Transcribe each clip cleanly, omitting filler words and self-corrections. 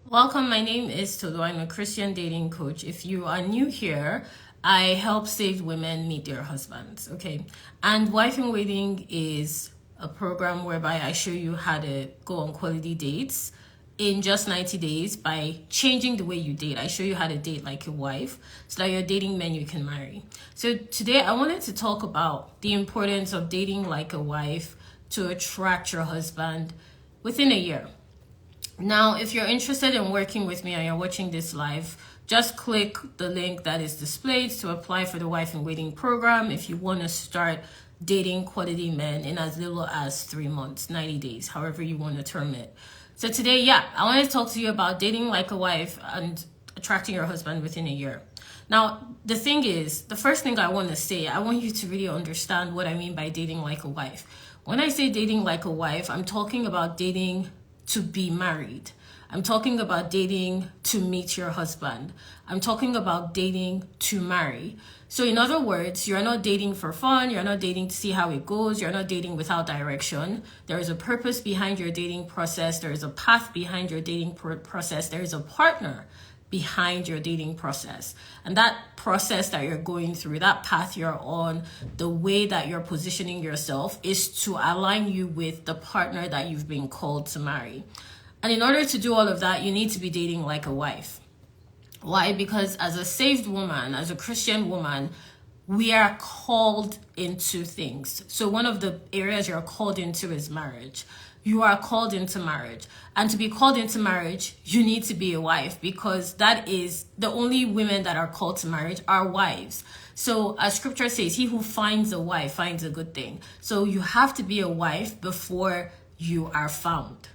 Welcome, my name is Tolu. I'm a Christian dating coach. If you are new here, I help saved women meet their husbands, okay? And Wife in Waiting is a program whereby I show you how to go on quality dates in just 90 days by changing the way you date. I show you how to date like a wife so that you're dating men you can marry. So today I wanted to talk about the importance of dating like a wife to attract your husband within a year. Now, if you're interested in working with me and you're watching this live, just click the link that is displayed to apply for the Wife in Waiting program if you want to start dating quality men in as little as 3 months, 90 days, however you want to term it. So today, I want to talk to you about dating like a wife and attracting your husband within a year. Now, the thing is, the first thing I want to say, I want you to really understand what I mean by dating like a wife. When I say dating like a wife, I'm talking about dating to be married. I'm talking about dating to meet your husband. I'm talking about dating to marry. So in other words, you're not dating for fun. You're not dating to see how it goes. You're not dating without direction. There is a purpose behind your dating process. There is a path behind your dating process. There is a partner behind your dating process. And that process that you're going through, that path you're on, the way that you're positioning yourself is to align you with the partner that you've been called to marry. And in order to do all of that, you need to be dating like a wife. Why? Because as a saved woman, as a Christian woman, we are called into things. So one of the areas you're called into is marriage. You are called into marriage. And to be called into marriage, you need to be a wife, because that is the only women that are called to marriage are wives. So as scripture says, he who finds a wife finds a good thing. So you have to be a wife before you are found.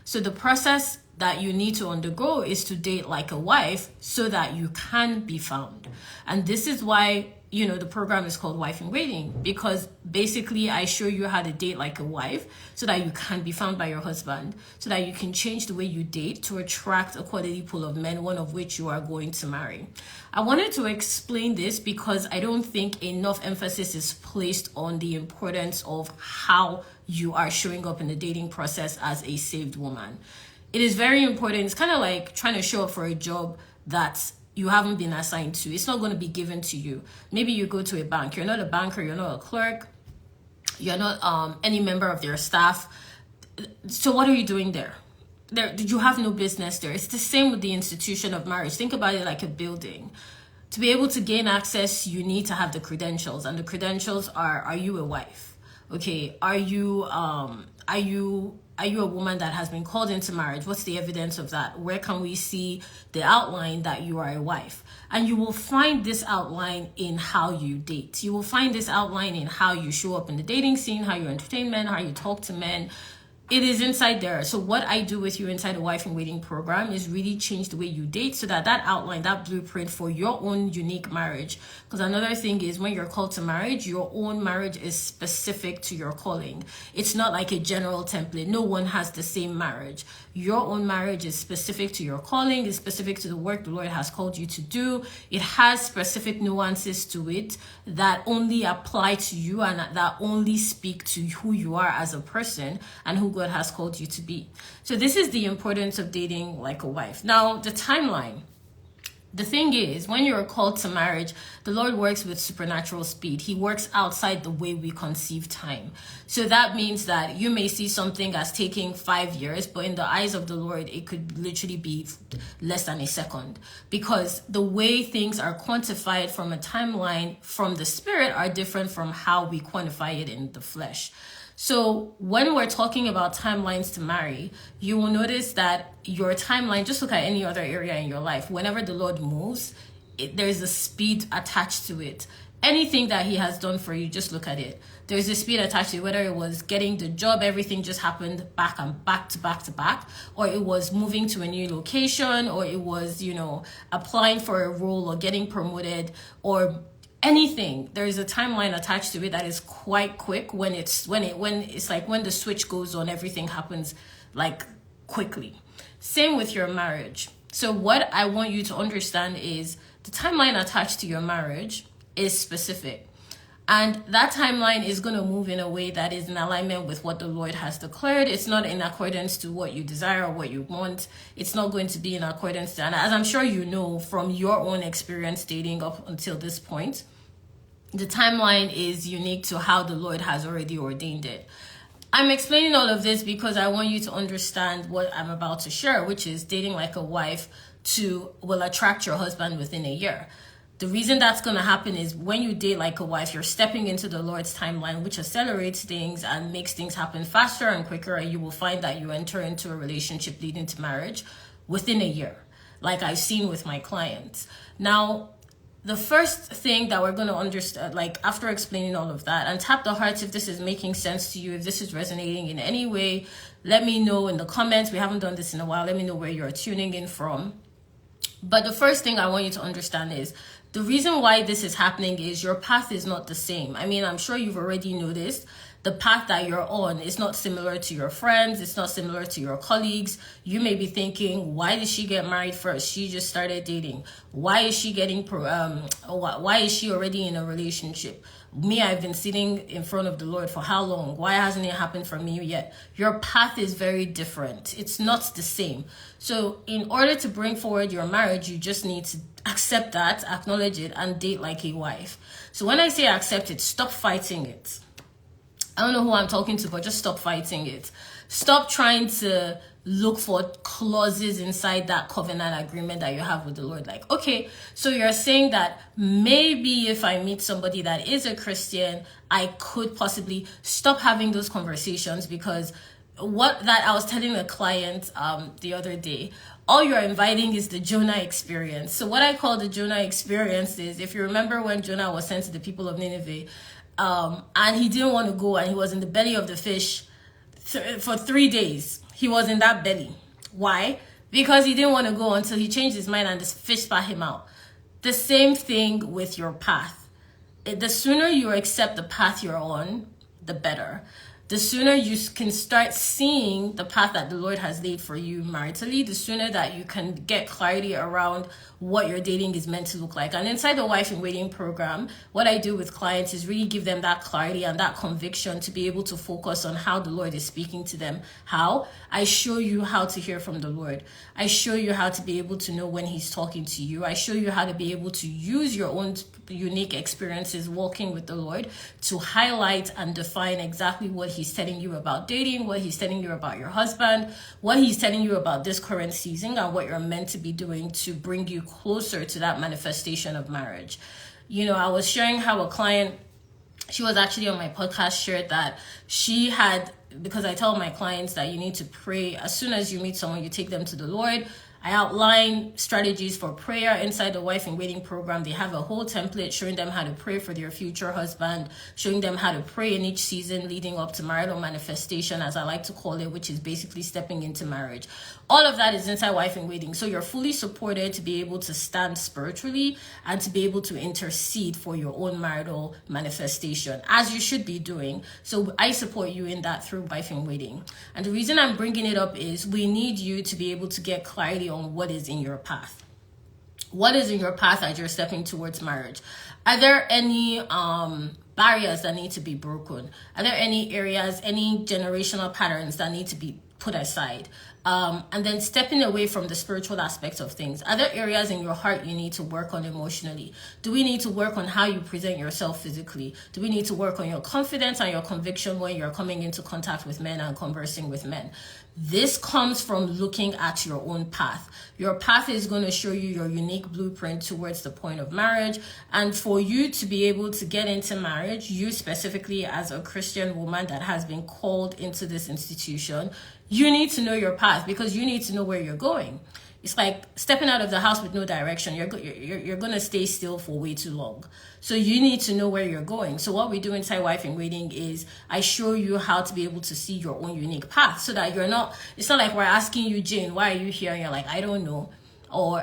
So the process that you need to undergo is to date like a wife so that you can be found. And this is why, the program is called Wife in Waiting, because basically I show you how to date like a wife so that you can be found by your husband, so that you can change the way you date to attract a quality pool of men, one of which you are going to marry. I wanted to explain this because I don't think enough emphasis is placed on the importance of how you are showing up in the dating process as a saved woman. It is very important. It's kind of like trying to show up for a job that you haven't been assigned to. It's not going to be given to you. Maybe you go to a bank. You're not a banker. You're not a clerk. You're not any member of their staff. So what are you doing there? You have no business there. It's the same with the institution of marriage. Think about it like a building. To be able to gain access, you need to have the credentials. And the credentials are you a wife? Okay, are you a woman that has been called into marriage? What's the evidence of that? Where can we see the outline that you are a wife? And you will find this outline in how you date. You will find this outline in how you show up in the dating scene, how you entertain men, how you talk to men. It is inside there. So what I do with you inside the Wife in Waiting program is really change the way you date so that outline, that blueprint for your own unique marriage. Because another thing is when you're called to marriage, your own marriage is specific to your calling. It's not like a general template. No one has the same marriage. Your own marriage is specific to your calling, is specific to the work the Lord has called you to do. It has specific nuances to it that only apply to you and that only speak to who you are as a person and who God has called you to be. So this is the importance of dating like a wife. Now, the timeline. The thing is, when you're called to marriage, the Lord works with supernatural speed. He works outside the way we conceive time. So that means that you may see something as taking 5 years, but in the eyes of the Lord, it could literally be less than a second, because the way things are quantified from a timeline from the spirit are different from how we quantify it in the flesh. So when we're talking about timelines to marry, you will notice that your timeline, just look at any other area in your life. Whenever the Lord moves, there's a speed attached to it. Anything that he has done for you, just look at it. There's a speed attached to it, whether it was getting the job, everything just happened back to back, or it was moving to a new location, or it was, applying for a role or getting promoted, or anything. There is a timeline attached to it that is quite quick. When it's like when the switch goes on, everything happens like quickly. Same with your marriage. So what I want you to understand is the timeline attached to your marriage is specific. And that timeline is going to move in a way that is in alignment with what the Lord has declared. It's not in accordance to what you desire or what you want. It's not going to be in accordance to, and as I'm sure you know from your own experience dating up until this point, the timeline is unique to how the Lord has already ordained it. I'm explaining all of this because I want you to understand what I'm about to share, which is dating like a wife will attract your husband within a year. The reason that's going to happen is when you date like a wife, you're stepping into the Lord's timeline, which accelerates things and makes things happen faster and quicker. And you will find that you enter into a relationship leading to marriage within a year, like I've seen with my clients. Now, the first thing that we're going to understand, like after explaining all of that, and tap the hearts if this is making sense to you, if this is resonating in any way, let me know in the comments. We haven't done this in a while. Let me know where you're tuning in from. But the first thing I want you to understand is the reason why this is happening is your path is not the same. I mean, I'm sure you've already noticed the path that you're on is not similar to your friends. It's not similar to your colleagues. You may be thinking, why did she get married first? She just started dating. Why is she why is she already in a relationship? Me, I've been sitting in front of the Lord for how long? Why hasn't it happened for me yet? Your path is very different. It's not the same. So in order to bring forward your marriage, you just need to accept that, acknowledge it, and date like a wife. So when I say accept it, stop fighting it. I don't know who I'm talking to, but just stop fighting it. Stop trying to look for clauses inside that covenant agreement that you have with the Lord. Like, okay, so you're saying that maybe if I meet somebody that is a Christian, I could possibly stop having those conversations, because what that I was telling a client the other day, all you're inviting is the Jonah experience. So what I call the Jonah experience is, if you remember when Jonah was sent to the people of Nineveh, and he didn't want to go, and he was in the belly of the fish for 3 days. He was in that belly. Why? Because he didn't want to go until he changed his mind and the fish spat him out. The same thing with your path. The sooner you accept the path you're on, the better. The sooner you can start seeing the path that the Lord has laid for you maritally, the sooner that you can get clarity around what your dating is meant to look like. And inside the Wife in Waiting program, what I do with clients is really give them that clarity and that conviction to be able to focus on how the Lord is speaking to them. How? I show you how to hear from the Lord. I show you how to be able to know when He's talking to you. I show you how to be able to use your own unique experiences walking with the Lord to highlight and define exactly what He's telling you about dating, what He's telling you about your husband, what He's telling you about this current season, and what you're meant to be doing to bring you closer to that manifestation of marriage. You know, I was sharing how a client, she was actually on my podcast, shared that she had, because I tell my clients that you need to pray as soon as you meet someone, you take them to the Lord. I outline strategies for prayer inside the Wife in Waiting program. They have a whole template showing them how to pray for their future husband, showing them how to pray in each season leading up to marital manifestation, as I like to call it, which is basically stepping into marriage. All of that is inside Wife in Waiting. So you're fully supported to be able to stand spiritually and to be able to intercede for your own marital manifestation, as you should be doing. So I support you in that through Wife in Waiting. And the reason I'm bringing it up is we need you to be able to get clarity on what is in your path. What is in your path as you're stepping towards marriage? Are there any barriers that need to be broken? Are there any areas, any generational patterns that need to be put aside? And then stepping away from the spiritual aspects of things. Are there areas in your heart you need to work on emotionally? Do we need to work on how you present yourself physically? Do we need to work on your confidence and your conviction when you're coming into contact with men and conversing with men? This comes from looking at your own path. Your path is going to show you your unique blueprint towards the point of marriage. And for you to be able to get into marriage, you specifically as a Christian woman that has been called into this institution, you need to know your path, because you need to know where you're going. It's like stepping out of the house with no direction. You're going to stay still for way too long. So you need to know where you're going. So what we do inside Wife in Waiting is I show you how to be able to see your own unique path, so that you're not, it's not like we're asking you, Jane, why are you here? And you're like, I don't know. Or,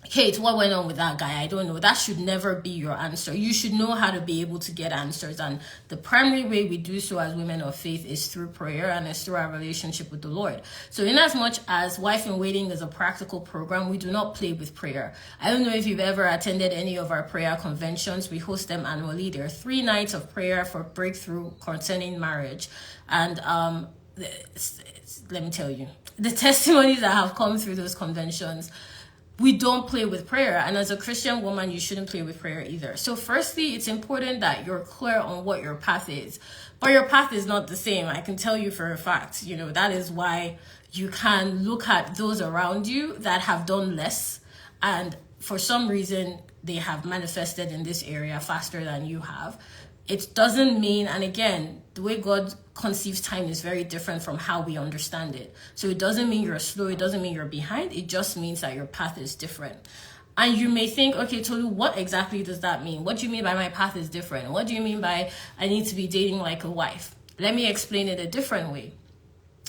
Kate, what went on with that guy? I don't know. That should never be your answer. You should know how to be able to get answers. And the primary way we do so as women of faith is through prayer and it's through our relationship with the Lord. So in as much as Wife in Waiting is a practical program, we do not play with prayer. I don't know if you've ever attended any of our prayer conventions. We host them annually. There are 3 nights of prayer for breakthrough concerning marriage. And let me tell you, the testimonies that have come through those conventions, we don't play with prayer. And as a Christian woman, you shouldn't play with prayer either. So firstly, it's important that you're clear on what your path is. But your path is not the same. I can tell you for a fact. That is why you can look at those around you that have done less. And for some reason, they have manifested in this area faster than you have. It doesn't mean, and again, the way God conceives time is very different from how we understand it. So it doesn't mean you're slow. It doesn't mean you're behind. It just means that your path is different. And you may think, okay, Tolu, what exactly does that mean? What do you mean by my path is different? What do you mean by I need to be dating like a wife? Let me explain it a different way.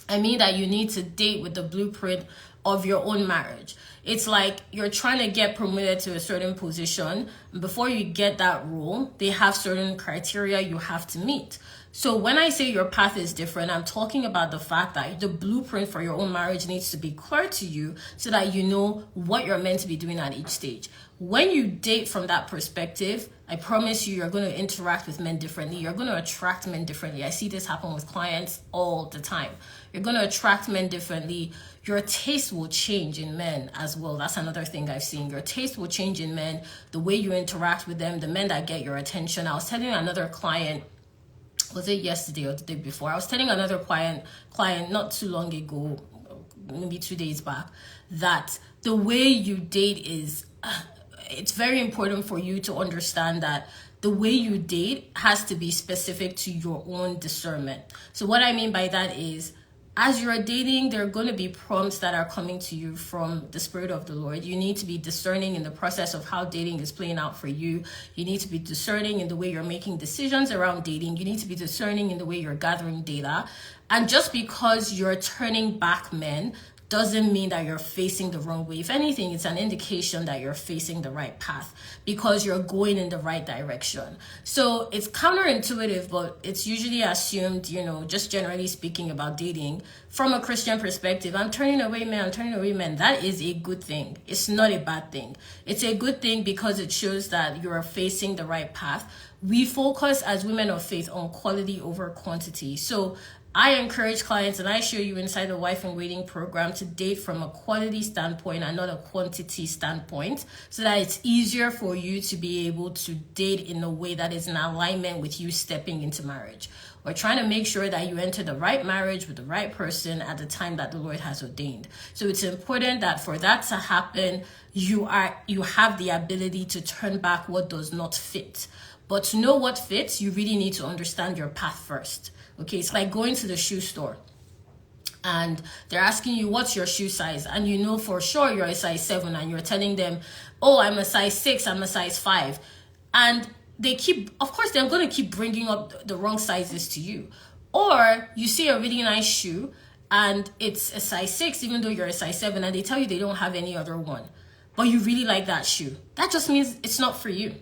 I mean that you need to date with the blueprint of your own marriage. It's like you're trying to get promoted to a certain position. Before you get that role, they have certain criteria you have to meet. So when I say your path is different, I'm talking about the fact that the blueprint for your own marriage needs to be clear to you so that you know what you're meant to be doing at each stage. When you date from that perspective, I promise you're going to interact with men differently. You're going to attract men differently. I see this happen with clients all the time. You're going to attract men differently. Your taste will change in men as well. That's another thing I've seen. Your taste will change in men, the way you interact with them, the men that get your attention. I was telling another client, was it yesterday or the day before? I was telling another client not too long ago, maybe 2 days back, that the way you date is, it's very important for you to understand that the way you date has to be specific to your own discernment. So what I mean by that is, as you're dating, there are going to be prompts that are coming to you from the Spirit of the Lord. You need to be discerning in the process of how dating is playing out for you. You need to be discerning in the way you're making decisions around dating. You need to be discerning in the way you're gathering data. And just because you're turning back men doesn't mean that you're facing the wrong way. If anything, it's an indication that you're facing the right path because you're going in the right direction. So it's counterintuitive, but it's usually assumed, just generally speaking about dating, from a Christian perspective, I'm turning away men. That is a good thing. It's not a bad thing. It's a good thing because it shows that you're facing the right path. We focus as women of faith on quality over quantity. So I encourage clients, and I show you inside the Wife in Waiting program, to date from a quality standpoint and not a quantity standpoint, so that it's easier for you to be able to date in a way that is in alignment with you stepping into marriage. We're trying to make sure that you enter the right marriage with the right person at the time that the Lord has ordained. So it's important that for that to happen, you have the ability to turn back what does not fit. But to know what fits, you really need to understand your path first. Okay, it's like going to the shoe store and they're asking you, what's your shoe size? And you know for sure you're a size 7 and you're telling them, oh, I'm a size 6, I'm a size 5. And of course, they're going to keep bringing up the wrong sizes to you. Or you see a really nice shoe and it's a size 6, even though you're a size 7, and they tell you they don't have any other one. But you really like that shoe. That just means it's not for you.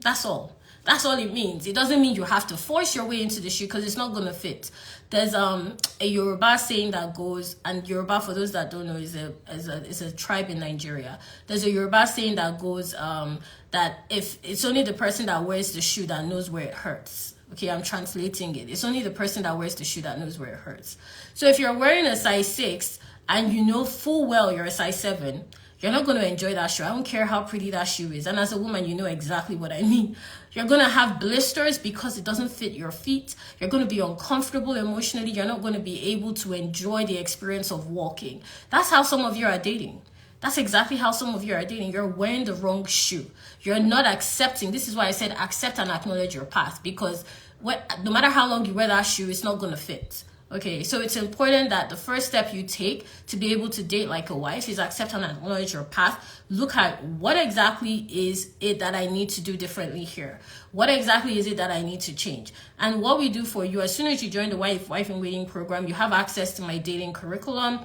That's all. That's all it means. It doesn't mean you have to force your way into the shoe because it's not going to fit. There's a Yoruba saying that goes, and Yoruba, for those that don't know, is a tribe in Nigeria. There's a Yoruba saying that goes that if it's only the person that wears the shoe that knows where it hurts. Okay, I'm translating it. It's only the person that wears the shoe that knows where it hurts. So if you're wearing a size 6 and you know full well you're a size 7, you're not going to enjoy that shoe. I don't care how pretty that shoe is. And as a woman, you know exactly what I mean. You're going to have blisters because it doesn't fit your feet. You're going to be uncomfortable emotionally. You're not going to be able to enjoy the experience of walking. That's how some of you are dating. That's exactly how some of you are dating. You're wearing the wrong shoe. You're not accepting. This is why I said accept and acknowledge your path, because no matter how long you wear that shoe, it's not going to fit. Okay, so it's important that the first step you take to be able to date like a wife is accept and acknowledge your path. Look at what exactly is it that I need to do differently here. What exactly is it that I need to change? And what we do for you, as soon as you join the Wife in Waiting program, you have access to my dating curriculum,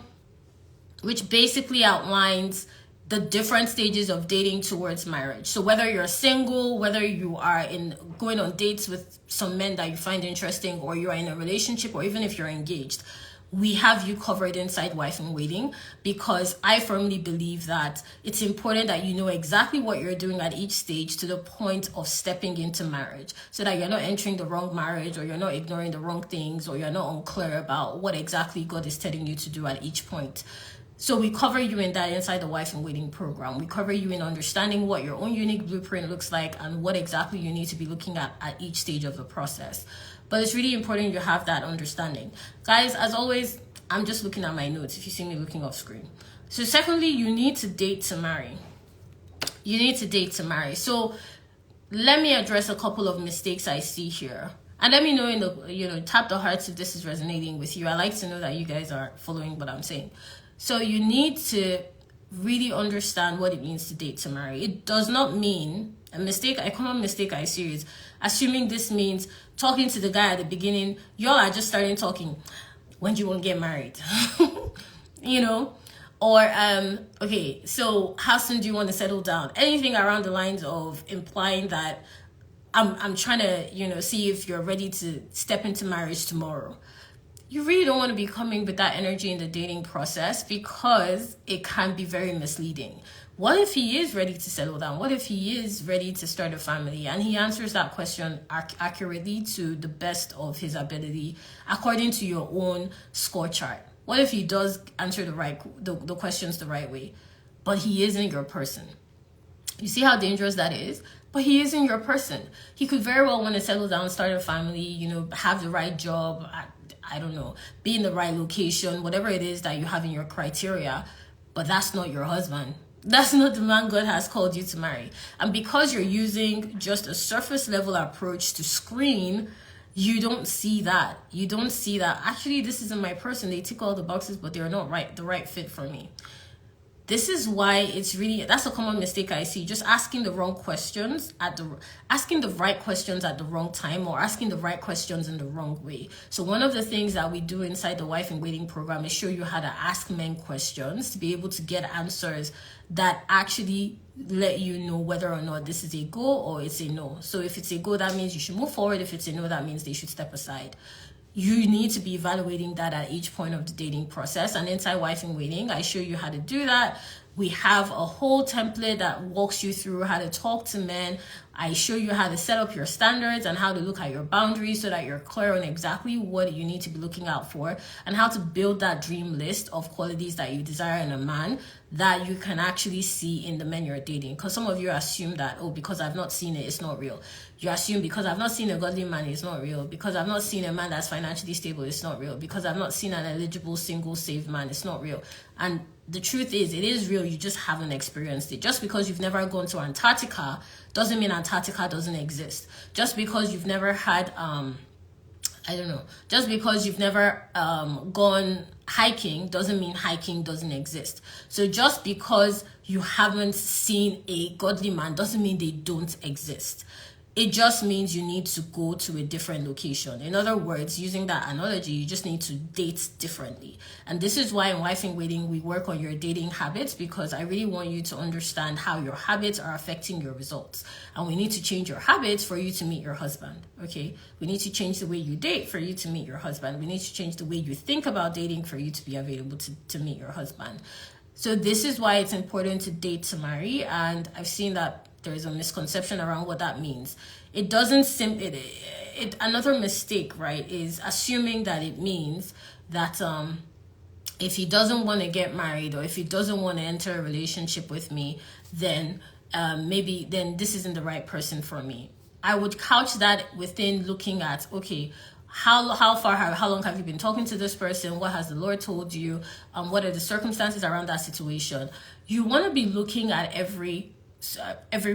which basically outlines the different stages of dating towards marriage. So whether you're single, whether you are going on dates with some men that you find interesting, or you are in a relationship, or even if you're engaged, we have you covered inside Wife in Waiting, because I firmly believe that it's important that you know exactly what you're doing at each stage to the point of stepping into marriage, so that you're not entering the wrong marriage, or you're not ignoring the wrong things, or you're not unclear about what exactly God is telling you to do at each point. So we cover you in that inside the Wife in Waiting program. We cover you in understanding what your own unique blueprint looks like and what exactly you need to be looking at each stage of the process. But it's really important you have that understanding. Guys, as always, I'm just looking at my notes if you see me looking off screen. So secondly, you need to date to marry. You need to date to marry. So let me address a couple of mistakes I see here. And let me know in the, tap the hearts if this is resonating with you. I like to know that you guys are following what I'm saying. So you need to really understand what it means to date to marry. It does not mean a common mistake I see is assuming this means talking to the guy at the beginning. Y'all are just starting talking. When do you want to get married? Or okay, so how soon do you want to settle down? Anything around the lines of implying that I'm trying to, see if you're ready to step into marriage tomorrow. You really don't want to be coming with that energy in the dating process, because it can be very misleading. What if he is ready to settle down? What if he is ready to start a family? And he answers that question accurately to the best of his ability, according to your own score chart. What if he does answer the questions the right way, but he isn't your person? You see how dangerous that is? But he isn't your person. He could very well want to settle down, start a family, have the right job, I don't know, be in the right location, whatever it is that you have in your criteria, but that's not your husband. That's not the man God has called you to marry. And because you're using just a surface level approach to screen, you don't see that. You don't see that, actually, this isn't my person. They tick all the boxes, but they're not the right fit for me. This is why that's a common mistake I see. Just asking the wrong questions asking the right questions at the wrong time, or asking the right questions in the wrong way. So one of the things that we do inside the Wife in Waiting program is show you how to ask men questions to be able to get answers that actually let you know whether or not this is a go or it's a no. So if it's a go, that means you should move forward. If it's a no, that means they should step aside. You need to be evaluating that at each point of the dating process. And inside Wife in Waiting, I show you how to do that. We have a whole template that walks you through how to talk to men. I show you how to set up your standards and how to look at your boundaries so that you're clear on exactly what you need to be looking out for, and how to build that dream list of qualities that you desire in a man that you can actually see in the men you're dating. Because some of you assume that, because I've not seen it, it's not real. You assume because I've not seen a godly man, it's not real. Because I've not seen a man that's financially stable, it's not real. Because I've not seen an eligible, single, saved man, it's not real. And the truth is, it is real. You just haven't experienced it. Just because you've never gone to Antarctica doesn't mean Antarctica doesn't exist. Just because you've never had, just because you've never gone hiking doesn't mean hiking doesn't exist. So just because you haven't seen a godly man doesn't mean they don't exist. It just means you need to go to a different location. In other words, using that analogy, you just need to date differently. And this is why in Wife in Waiting, we work on your dating habits, because I really want you to understand how your habits are affecting your results. And we need to change your habits for you to meet your husband, okay? We need to change the way you date for you to meet your husband. We need to change the way you think about dating for you to be available to meet your husband. So this is why it's important to date to marry. And I've seen that there is a misconception around what that means. It doesn't another mistake, right, is assuming that it means that if he doesn't want to get married, or if he doesn't want to enter a relationship with me, then maybe this isn't the right person for me. I would couch that within looking at, okay, how long have you been talking to this person? What has the Lord told you? What are the circumstances around that situation? You want to be looking at every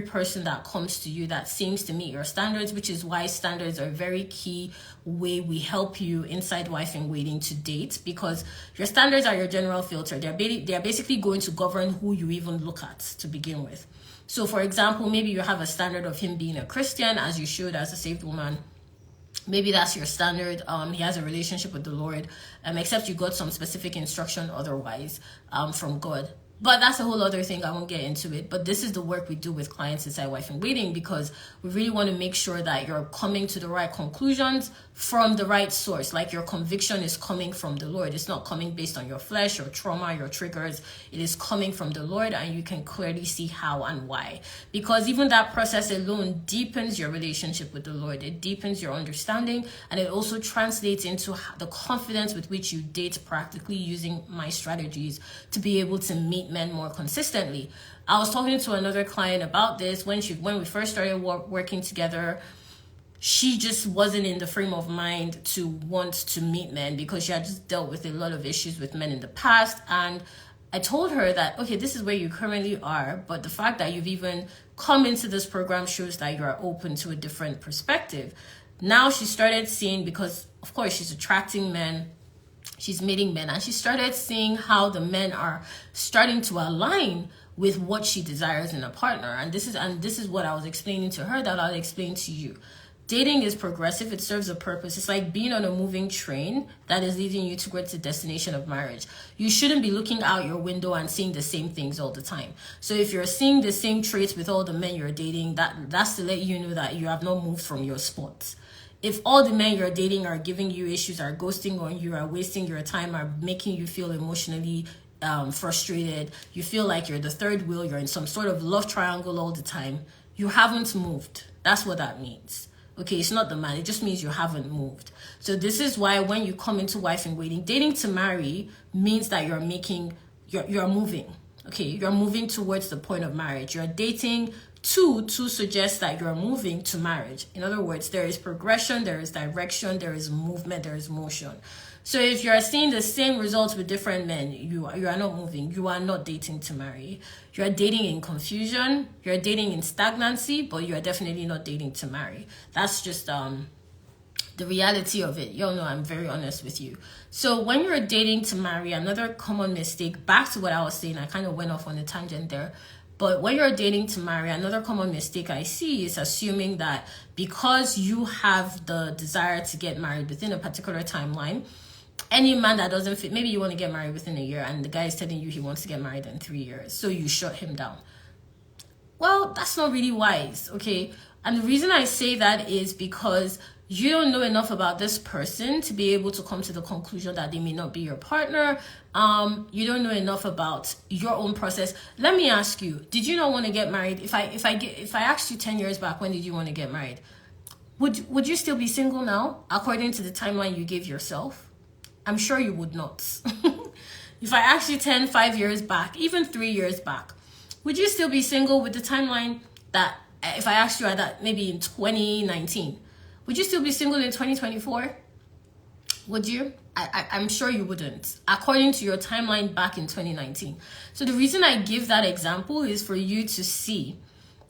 person that comes to you that seems to meet your standards, which is why standards are a very key way we help you inside Wife in Waiting to date, because your standards are your general filter. They're basically going to govern who you even look at to begin with. So for example, maybe you have a standard of him being a Christian, as you should, as a saved woman. Maybe that's your standard. He has a relationship with the Lord, except you got some specific instruction otherwise from God. But that's a whole other thing. I won't get into it. But this is the work we do with clients inside Wife in Waiting, because we really want to make sure that you're coming to the right conclusions from the right source. Like your conviction is coming from the Lord. It's not coming based on your flesh, your trauma, your triggers. It is coming from the Lord, and you can clearly see how and why. Because even that process alone deepens your relationship with the Lord. It deepens your understanding, and it also translates into the confidence with which you date, practically using my strategies to be able to meet men more consistently. I was talking to another client about this when we first started working together. She just wasn't in the frame of mind to want to meet men because she had just dealt with a lot of issues with men in the past. And I told her that, okay, this is where you currently are, but the fact that you've even come into this program shows that you are open to a different perspective. Now she started seeing, because of course she's attracting men, she's meeting men, and she started seeing how the men are starting to align with what she desires in a partner. And this is what I was explaining to her that I'll explain to you. Dating is progressive. It serves a purpose. It's like being on a moving train that is leading you towards the destination of marriage. You shouldn't be looking out your window and seeing the same things all the time. So if you're seeing the same traits with all the men you're dating, that's to let you know that you have not moved from your spot. If all the men you're dating are giving you issues, are ghosting on you, are wasting your time, are making you feel emotionally frustrated, you feel like you're the third wheel, you're in some sort of love triangle all the time, you haven't moved. That's what that means. Okay, it's not the man. It just means you haven't moved. So this is why when you come into Wife in Waiting, dating to marry means that you're moving. Okay, you're moving towards the point of marriage. You're dating to suggest that you're moving to marriage. In other words, there is progression, there is direction, there is movement, there is motion. So if you're seeing the same results with different men, you are not moving. You are not dating to marry. You're dating in confusion. You're dating in stagnancy, but you're definitely not dating to marry. That's just the reality of it. Y'all know I'm very honest with you. So when you're dating to marry, another common mistake, back to what I was saying, I kind of went off on a tangent there. But when you're dating to marry, another common mistake I see is assuming that because you have the desire to get married within a particular timeline, any man that doesn't fit, maybe you want to get married within a year and the guy is telling you he wants to get married in 3 years, so you shut him down. Well, that's not really wise, okay? And the reason I say that is because you don't know enough about this person to be able to come to the conclusion that they may not be your partner. You don't know enough about your own process. Let me ask you, did you not want to get married? If I asked you 10 years back, when did you want to get married? Would you still be single now, according to the timeline you gave yourself? I'm sure you would not. If I asked you 5 years back, even 3 years back, would you still be single with the timeline that, if I asked you that maybe in 2019, would you still be single in 2024? Would you? I'm sure you wouldn't, according to your timeline back in 2019. So the reason I give that example is for you to see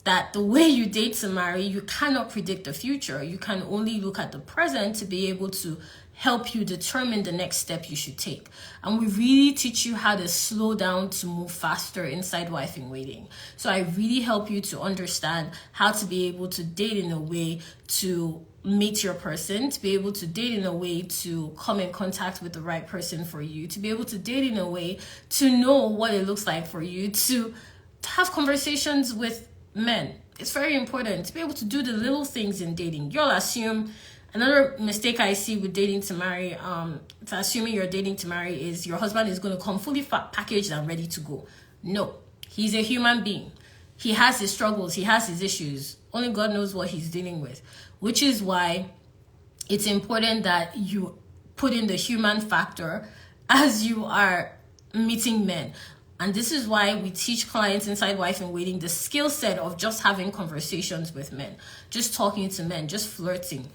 that the way you date to marry, you cannot predict the future. You can only look at the present to be able to help you determine the next step you should take. And we really teach you how to slow down to move faster inside Wife in Waiting. So I really help you to understand how to be able to date in a way to meet your person, to be able to date in a way to come in contact with the right person for you, to be able to date in a way to know what it looks like for you, to have conversations with men. It's very important to be able to do the little things in dating. You'll assume, another mistake I see with dating to marry, assuming you're dating to marry, is your husband is going to come fully packaged and ready to go. No, he's a human being. He has his struggles, he has his issues. Only God knows what he's dealing with, which is why it's important that you put in the human factor as you are meeting men. And this is why we teach clients inside Wife in Waiting the skill set of just having conversations with men, just talking to men, just flirting.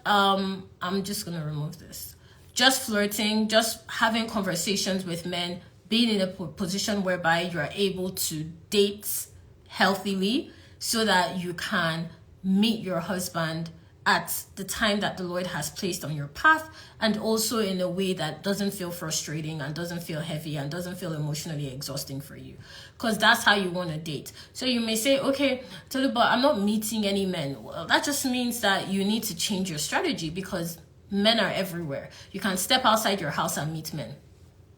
I'm just going to remove this. Just flirting, just having conversations with men, being in a position whereby you are able to date healthily so that you can meet your husband at the time that the Lord has placed on your path, and also in a way that doesn't feel frustrating and doesn't feel heavy and doesn't feel emotionally exhausting for you, because that's how you want to date. So you may say, okay, Tolu, but I'm not meeting any men. Well, that just means that you need to change your strategy, because men are everywhere. You can step outside your house and meet men.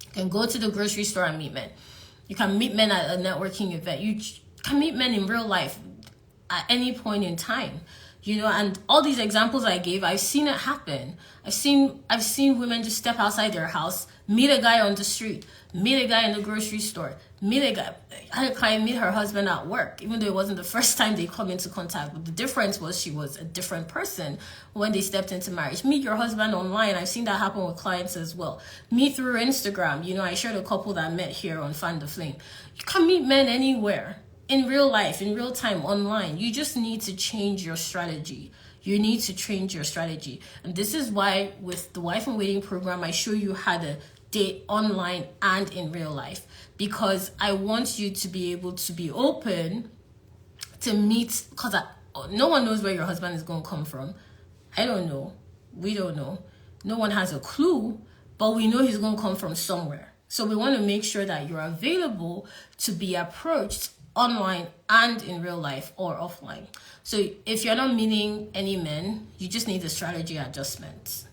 You can go to the grocery store and meet men. You can meet men at a networking event. You can meet men in real life at any point in time. And all these examples I gave, I've seen it happen. I've seen women just step outside their house, meet a guy on the street, meet a guy in the grocery store, meet a guy. I had a client meet her husband at work, even though it wasn't the first time they come into contact. But the difference was she was a different person when they stepped into marriage. Meet your husband online. I've seen that happen with clients as well. Meet through Instagram. I shared a couple that met here on Fan the Flame. You can meet men anywhere. In real life, in real time, online. You just need to change your strategy. You need to change your strategy. And this is why with the Wife in Waiting program, I show you how to date online and in real life. Because I want you to be able to be open to meet, because no one knows where your husband is going to come from. I don't know. We don't know. No one has a clue, but we know he's going to come from somewhere. So we want to make sure that you're available to be approached online and in real life or offline. So if you're not meeting any men, you just need a strategy adjustment.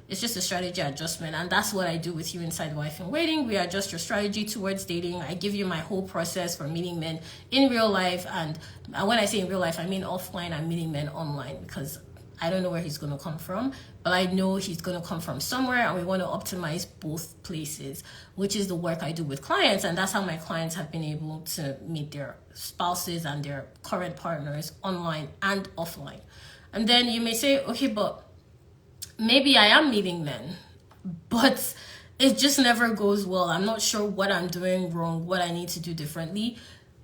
It's just a strategy adjustment, and that's what I do with you inside Wife in Waiting. We adjust your strategy towards dating. I give you my whole process for meeting men in real life, and when I say in real life, I mean offline. I'm meeting men online because I don't know where he's going to come from, but I know he's going to come from somewhere, and we want to optimize both places, which is the work I do with clients. And that's how my clients have been able to meet their spouses and their current partners online and offline. And then you may say, okay, but maybe I am meeting men, but it just never goes well. I'm not sure what I'm doing wrong, what I need to do differently.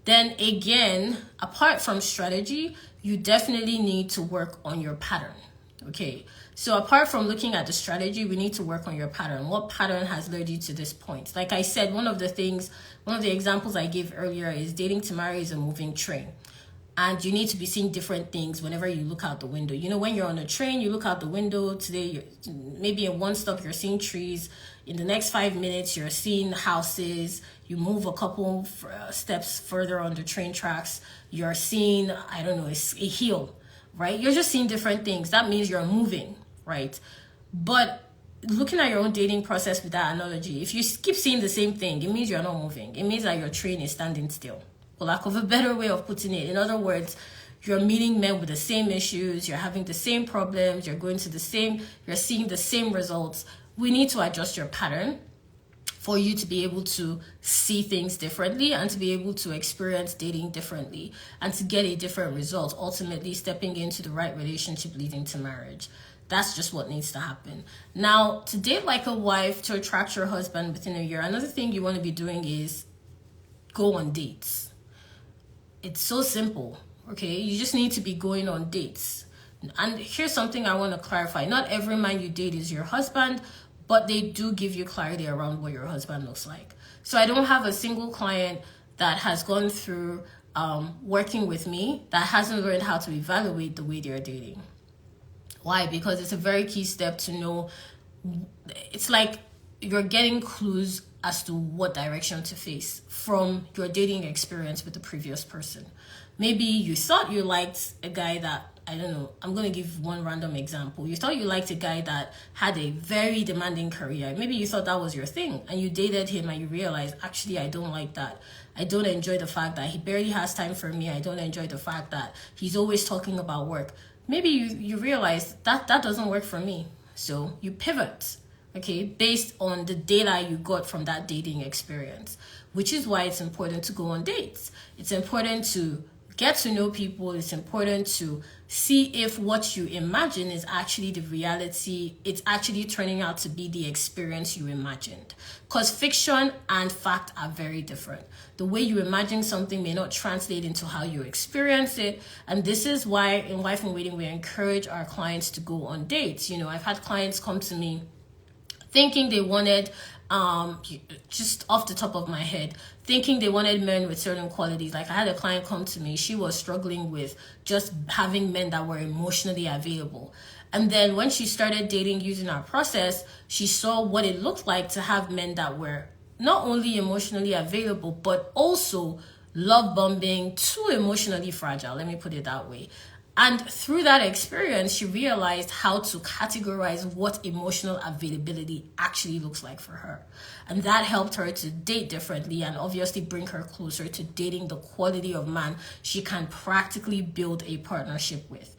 Then again, apart from strategy, you definitely need to work on your pattern. Okay, so apart from looking at the strategy, we need to work on your pattern. What pattern has led you to this point? Like I said, one of the examples I gave earlier is dating to marry is a moving train. And you need to be seeing different things whenever you look out the window. When you're on a train, you look out the window. Today, maybe in one stop, you're seeing trees. In the next 5 minutes, you're seeing houses. You move a couple steps further on the train tracks. You're seeing, I don't know, a hill, right? You're just seeing different things. That means you're moving, right? But looking at your own dating process with that analogy, if you keep seeing the same thing, it means you're not moving. It means that your train is standing still. For lack of a better way of putting it. In other words, you're meeting men with the same issues, you're having the same problems, you're seeing the same results. We need to adjust your pattern for you to be able to see things differently and to be able to experience dating differently and to get a different result, ultimately stepping into the right relationship leading to marriage. That's just what needs to happen. Now, to date like a wife, to attract your husband within a year, another thing you want to be doing is go on dates. It's so simple, okay? You just need to be going on dates. And here's something I want to clarify. Not every man you date is your husband, but they do give you clarity around what your husband looks like. So I don't have a single client that has gone through working with me that hasn't learned how to evaluate the way they're dating. Why? Because it's a very key step to know. It's like you're getting clues as to what direction to face from your dating experience with the previous person. Maybe you thought you liked a guy that, I don't know, I'm going to give one random example. You thought you liked a guy that had a very demanding career. Maybe you thought that was your thing and you dated him and you realized, actually, I don't like that. I don't enjoy the fact that he barely has time for me. I don't enjoy the fact that he's always talking about work. Maybe you realize that doesn't work for me. So you pivot. Okay, based on the data you got from that dating experience, which is why it's important to go on dates. It's important to get to know people. It's important to see if what you imagine is actually the reality. It's actually turning out to be the experience you imagined. Because fiction and fact are very different. The way you imagine something may not translate into how you experience it. And this is why in Wife in Waiting, we encourage our clients to go on dates. I've had clients come to me thinking they wanted, just off the top of my head, thinking they wanted men with certain qualities. Like I had a client come to me, she was struggling with just having men that were emotionally available. And then when she started dating using our process, she saw what it looked like to have men that were not only emotionally available, but also love bombing, too emotionally fragile, let me put it that way. And through that experience, she realized how to categorize what emotional availability actually looks like for her. And that helped her to date differently and obviously bring her closer to dating the quality of man she can practically build a partnership with.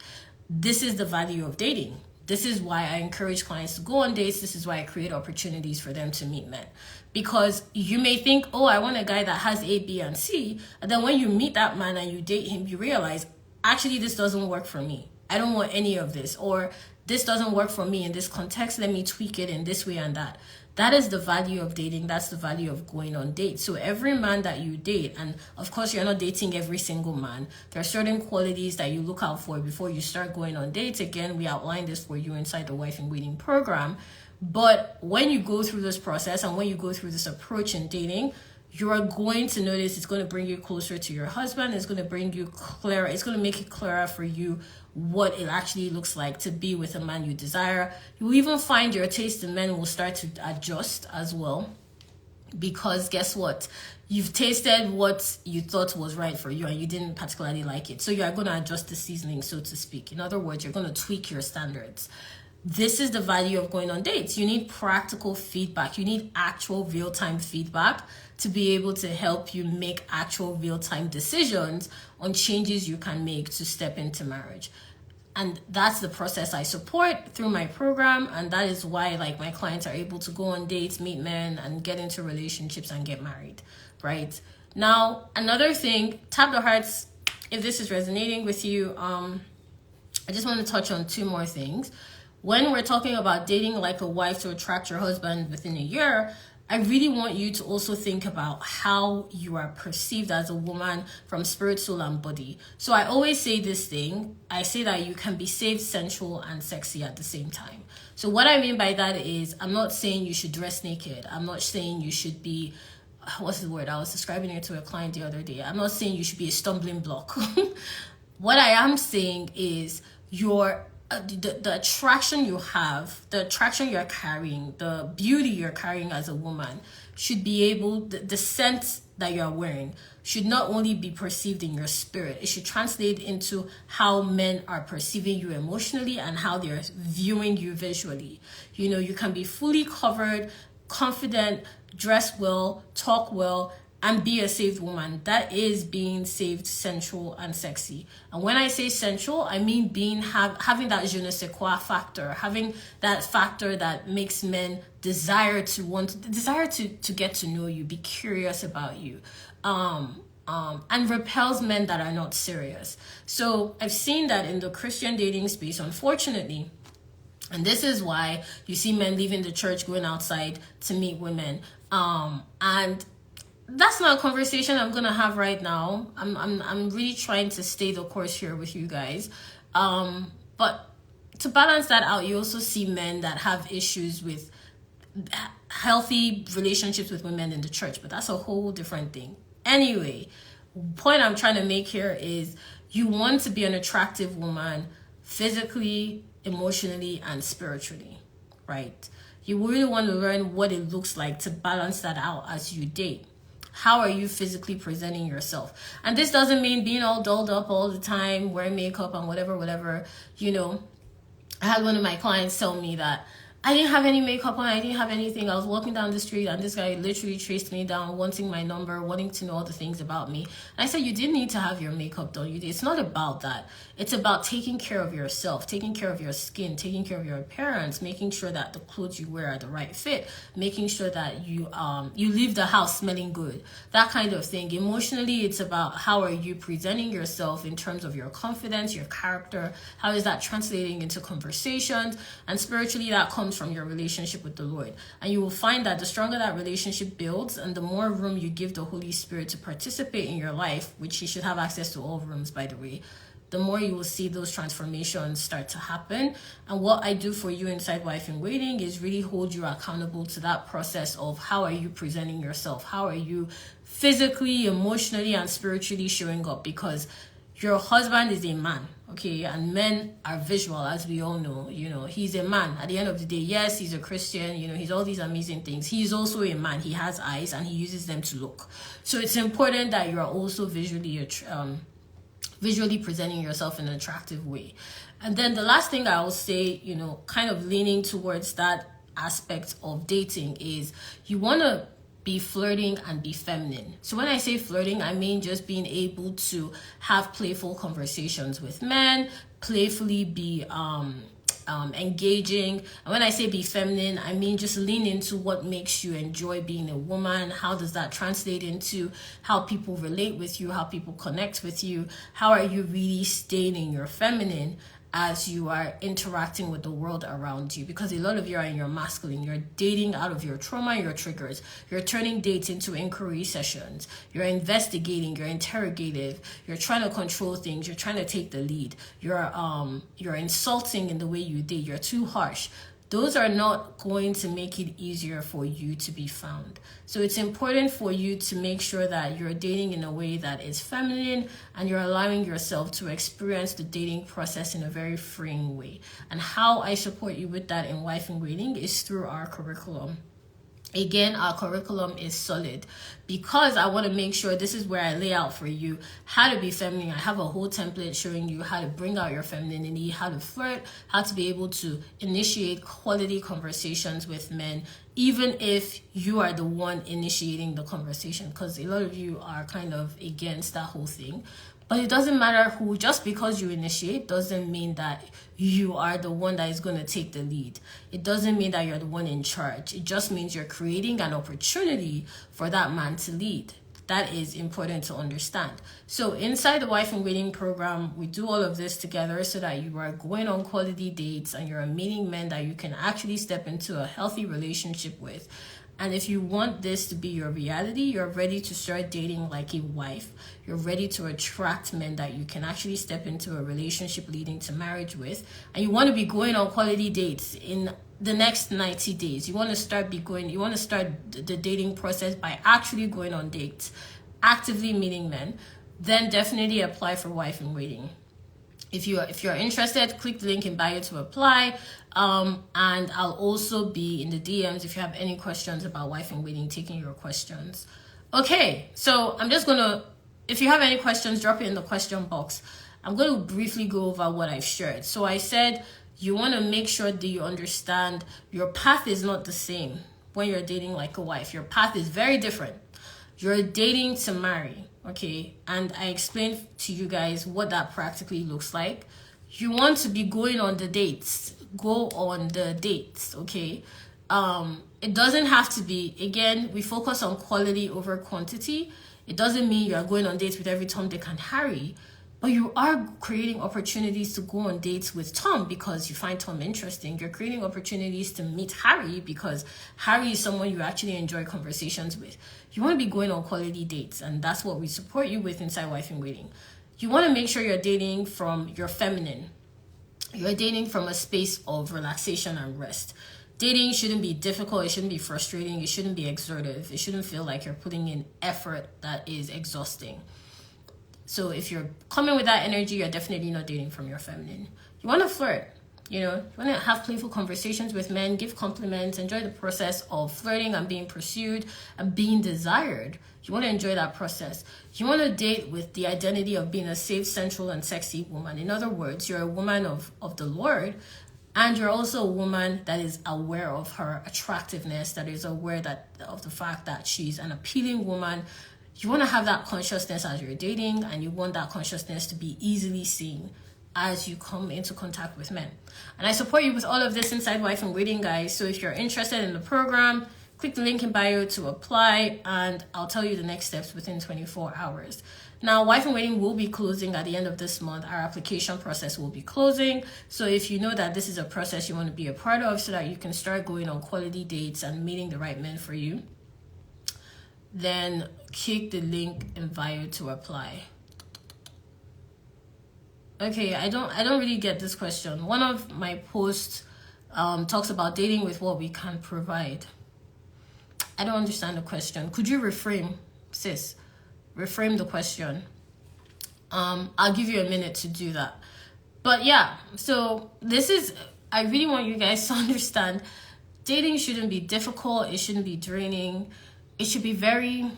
This is the value of dating. This is why I encourage clients to go on dates. This is why I create opportunities for them to meet men. Because you may think, oh, I want a guy that has A, B, and C. And then when you meet that man and you date him, you realize, actually, this doesn't work for me. I don't want any of this. Or this doesn't work for me in this context. Let me tweak it in this way and that. That is the value of dating. That's the value of going on dates. So every man that you date, and of course you're not dating every single man, there are certain qualities that you look out for before you start going on dates. Again, we outlined this for you inside the Wife in Waiting program. But when you go through this process and when you go through this approach in dating, you are going to notice it's going to bring you closer to your husband. It's going to bring you clearer. It's going to make it clearer for you what it actually looks like to be with a man you desire. You will even find your taste in men will start to adjust as well. Because guess what? You've tasted what you thought was right for you and you didn't particularly like it. So you are going to adjust the seasoning, so to speak. In other words, you're going to tweak your standards. This is the value of going on dates. You need practical feedback. You need actual real-time feedback to be able to help you make actual real-time decisions on changes you can make to step into marriage. And that's the process I support through my program. And that is why my clients are able to go on dates, meet men, and get into relationships and get married, right? Now, another thing, tap the hearts if this is resonating with you. I just want to touch on two more things. When we're talking about dating like a wife to attract your husband within a year, I really want you to also think about how you are perceived as a woman from spirit, soul, and body. So I always say this thing. I say that you can be saved, sensual, and sexy at the same time. So what I mean by that is I'm not saying you should dress naked. I'm not saying you should be, what's the word? I was describing it to a client the other day. I'm not saying you should be a stumbling block. What I am saying is the attraction you have, the attraction you're carrying, the beauty you're carrying as a woman should be able, the scent that you're wearing should not only be perceived in your spirit, it should translate into how men are perceiving you emotionally and how they're viewing you visually. You can be fully covered, confident, dress well, talk well, and be a saved woman. That is being saved, sensual, and sexy. And when I say sensual, I mean having that je ne sais quoi factor, having that factor that makes men desire to get to know you, be curious about you, and repels men that are not serious. So I've seen that in the Christian dating space, unfortunately. And this is why you see men leaving the church, going outside to meet women. And that's not a conversation I'm gonna have right now. I'm really trying to stay the course here with you guys. But to balance that out, you also see men that have issues with healthy relationships with women in the church, but that's a whole different thing. Anyway, point I'm trying to make here is you want to be an attractive woman physically, emotionally, and spiritually, right? You really want to learn what it looks like to balance that out as you date. How are you physically presenting yourself? And this doesn't mean being all dolled up all the time, wearing makeup and whatever. I had one of my clients tell me that I didn't have any makeup on, I didn't have anything. I was walking down the street and this guy literally traced me down, wanting my number, wanting to know all the things about me. And I said, you didn't need to have your makeup done. It's not about that. It's about taking care of yourself, taking care of your skin, taking care of your appearance, making sure that the clothes you wear are the right fit, making sure that you leave the house smelling good, that kind of thing. Emotionally, it's about how are you presenting yourself in terms of your confidence, your character, how is that translating into conversations, and spiritually that comes from your relationship with the Lord. And you will find that the stronger that relationship builds and the more room you give the Holy Spirit to participate in your life, which he should have access to all rooms, by the way, the more you will see those transformations start to happen. And what I do for you inside Wife in Waiting is really hold you accountable to that process of how are you presenting yourself? How are you physically, emotionally, and spiritually showing up? Because your husband is a man, okay? And men are visual, as we all know. He's a man. At the end of the day, yes, he's a Christian. He's all these amazing things. He's also a man. He has eyes and he uses them to look. So it's important that you are also visually visually presenting yourself in an attractive way. And then the last thing I will say, you know, kind of leaning towards that aspect of dating, is you want to be flirting and be feminine. So when I say flirting, I mean just being able to have playful conversations with men, playfully be engaging. And when I say be feminine, I mean just lean into what makes you enjoy being a woman. How does that translate into how people relate with you, how people connect with you? How are you really staying in your feminine as you are interacting with the world around you? Because a lot of you are in your masculine. You're dating out of your trauma, your triggers. You're turning dates into inquiry sessions. You're investigating. You're interrogative. You're trying to control things. You're trying to take the lead. You're insulting in the way you date. You're too harsh. Those are not going to make it easier for you to be found. So it's important for you to make sure that you're dating in a way that is feminine, and you're allowing yourself to experience the dating process in a very freeing way. And how I support you with that in Wife in Waiting is through our curriculum. Again, our curriculum is solid because I want to make sure this is where I lay out for you how to be feminine. I have a whole template showing you how to bring out your femininity, how to flirt, how to be able to initiate quality conversations with men, even if you are the one initiating the conversation, because a lot of you are kind of against that whole thing. But it doesn't matter who, just because you initiate doesn't mean that you are the one that is going to take the lead. It doesn't mean that you're the one in charge. It just means you're creating an opportunity for that man to lead. That is important to understand. So inside the Wife in Waiting program, we do all of this together so that you are going on quality dates and you're meeting men that you can actually step into a healthy relationship with. And if you want this to be your reality, you're ready to start dating like a wife. You're ready to attract men that you can actually step into a relationship leading to marriage with. And you want to be going on quality dates in the next 90 days. You want to start the dating process by actually going on dates, actively meeting men. Then definitely apply for Wife in Waiting. If you're interested, click the link in bio to apply. And I'll also be in the DMs if you have any questions about Wife in Waiting, taking your questions. Okay, so I'm just gonna, if you have any questions, drop it in the question box. I'm going to briefly go over what I've shared. So I said you want to make sure that you understand your path is not the same when you're dating like a wife. Your path is very different. You're dating to marry. Okay, and I explained to you guys what that practically looks like. You want to be going on the dates. Go on the dates, okay? It doesn't have to be, again, we focus on quality over quantity. It doesn't mean you are going on dates with every Tom, Dick, and Harry, but you are creating opportunities to go on dates with Tom because you find Tom interesting. You're creating opportunities to meet Harry because Harry is someone you actually enjoy conversations with. You want to be going on quality dates, and that's what we support you with inside Wife in Waiting. You want to make sure you're dating from your feminine. You're dating from a space of relaxation and rest. Dating shouldn't be difficult. It shouldn't be frustrating. It shouldn't be exertive. It shouldn't feel like you're putting in effort that is exhausting. So if you're coming with that energy, you're definitely not dating from your feminine. You want to flirt. You want to have playful conversations with men, give compliments, enjoy the process of flirting and being pursued and being desired. You want to enjoy that process. You want to date with the identity of being a safe, sensual, and sexy woman. In other words, you're a woman of the Lord, and you're also a woman that is aware of her attractiveness, that is aware of the fact that she's an appealing woman. You want to have that consciousness as you're dating, and you want that consciousness to be easily seen as you come into contact with men. And I support you with all of this inside Wife in Waiting, guys. So if you're interested in the program, click the link in bio to apply, and I'll tell you the next steps within 24 hours. Now, Wife in Waiting will be closing at the end of this month. Our application process will be closing. So if you know that this is a process you want to be a part of so that you can start going on quality dates and meeting the right men for you, then click the link in bio to apply. Okay, I don't really get this question. One of my posts talks about dating with what we can provide. I don't understand the question. Could you reframe, sis? Reframe the question. I'll give you a minute to do that. But yeah, so I really want you guys to understand dating shouldn't be difficult. It shouldn't be draining. It should be very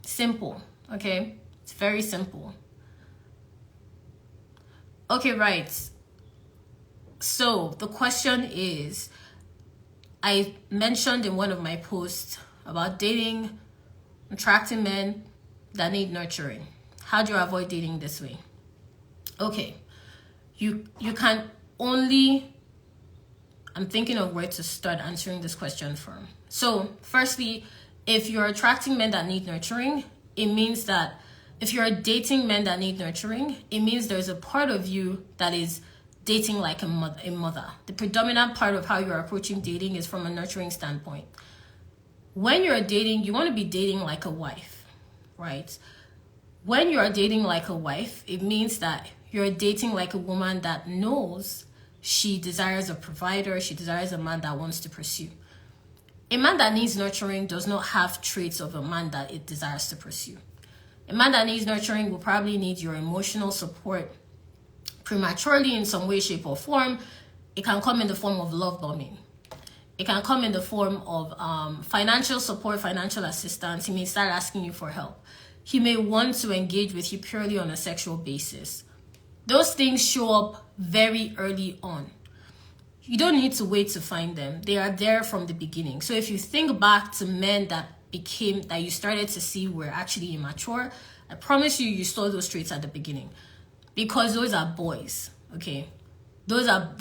simple, okay? It's very simple. Okay, right. So the question is, I mentioned in one of my posts about dating, attracting men that need nurturing. How do you avoid dating this way? Okay, you can only, I'm thinking of where to start answering this question from. So firstly, if you're attracting men that need nurturing, it means that if you're dating men that need nurturing, it means there's a part of you that is dating like a mother. The predominant part of how you're approaching dating is from a nurturing standpoint. When you're dating, you want to be dating like a wife, right? When you're dating like a wife, it means that you're dating like a woman that knows she desires a provider, she desires a man that wants to pursue. A man that needs nurturing does not have traits of a man that it desires to pursue. A man that needs nurturing will probably need your emotional support prematurely in some way, shape, or form. It can come in the form of love bombing. It can come in the form of financial support, financial assistance. He may start asking you for help. He may want to engage with you purely on a sexual basis. Those things show up very early on. You don't need to wait to find them. They are there from the beginning. So if you think back to men that you started to see were actually immature, I promise you saw those traits at the beginning, because those are boys. Okay, those are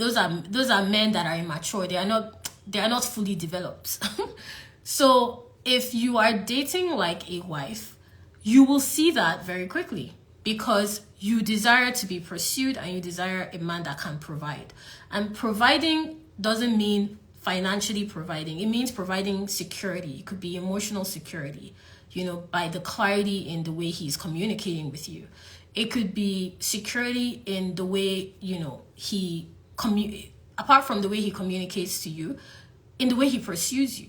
men that are immature. They are not fully developed. So if you are dating like a wife, you will see that very quickly, because you desire to be pursued and you desire a man that can provide. And providing doesn't mean financially providing. It means providing security. It could be emotional security, by the clarity in the way he's communicating with you. It could be security in the way, apart from the way he communicates to you, in the way he pursues you.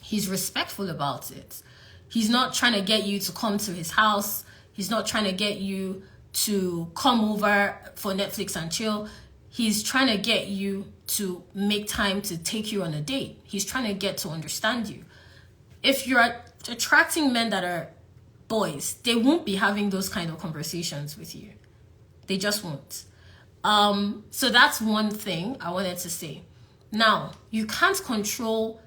He's respectful about it. He's not trying to get you to come to his house. He's not trying to get you to come over for Netflix and chill. He's trying to get you to make time to take you on a date. He's trying to get to understand you. If you're attracting men that are boys, they won't be having those kind of conversations with you. They just won't. So that's one thing I wanted to say. Now, you can't control,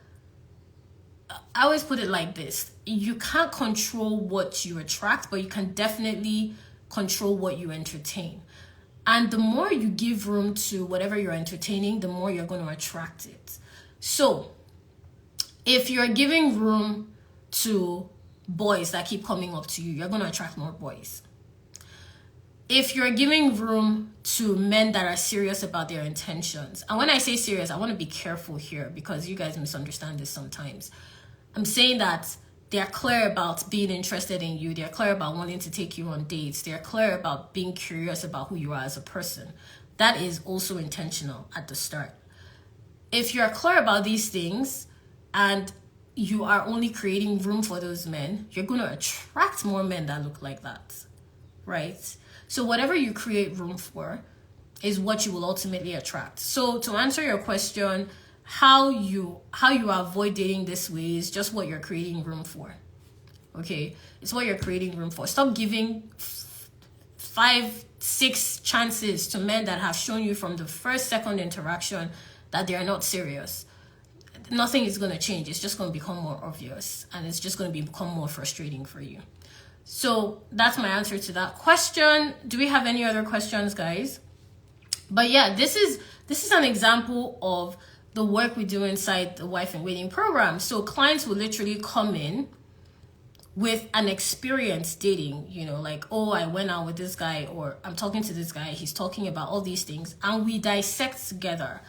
I always put it like this. You can't control what you attract, but you can definitely control what you entertain. And the more you give room to whatever you're entertaining, the more you're going to attract it. So if you're giving room to boys that keep coming up to you, you're going to attract more boys. If you're giving room to men that are serious about their intentions, and when I say serious, I want to be careful here because you guys misunderstand this sometimes. I'm saying that they're clear about being interested in you. They're clear about wanting to take you on dates. They're clear about being curious about who you are as a person. That is also intentional at the start. If you're clear about these things and you are only creating room for those men, you're going to attract more men that look like that, right? So whatever you create room for is what you will ultimately attract. So to answer your question, how you avoid dating this way is just what you're creating room for. Okay, it's what you're creating room for. Stop giving 5-6 chances to men that have shown you from the second interaction that they are not serious. Nothing is going to change. It's just going to become more obvious, and it's just going to become more frustrating for you. So that's my answer to that question. Do we have any other questions, guys? But yeah, this is an example of the work we do inside the Wife in Waiting program. So clients will literally come in with an experience dating, like, oh, I went out with this guy, or I'm talking to this guy, he's talking about all these things, and we dissect together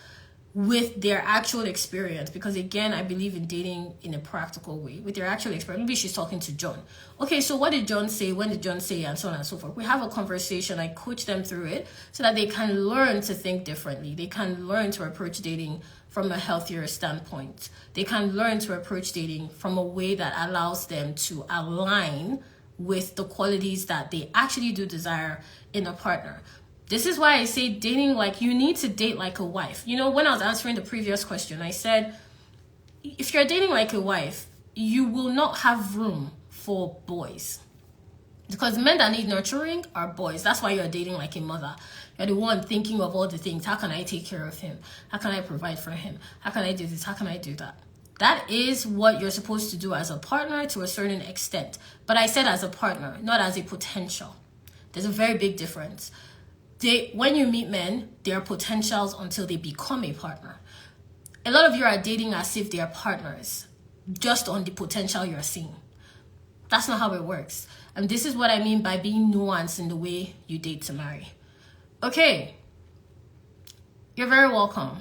with their actual experience, because again, I believe in dating in a practical way, with their actual experience. Maybe she's talking to John. Okay, so what did John say? When did John say? And so on and so forth. We have a conversation. I coach them through it so that they can learn to think differently. They can learn to approach dating from a healthier standpoint. They can learn to approach dating from a way that allows them to align with the qualities that they actually do desire in a partner. This is why I say dating, like, you need to date like a wife. When I was answering the previous question, I said, if you're dating like a wife, you will not have room for boys. Because men that need nurturing are boys. That's why you're dating like a mother. You're the one thinking of all the things. How can I take care of him? How can I provide for him? How can I do this? How can I do that? That is what you're supposed to do as a partner to a certain extent. But I said as a partner, not as a potential. There's a very big difference. When you meet men, they are potentials until they become a partner. A lot of you are dating as if they are partners, just on the potential you're seeing. That's not how it works. And this is what I mean by being nuanced in the way you date to marry. Okay. You're very welcome.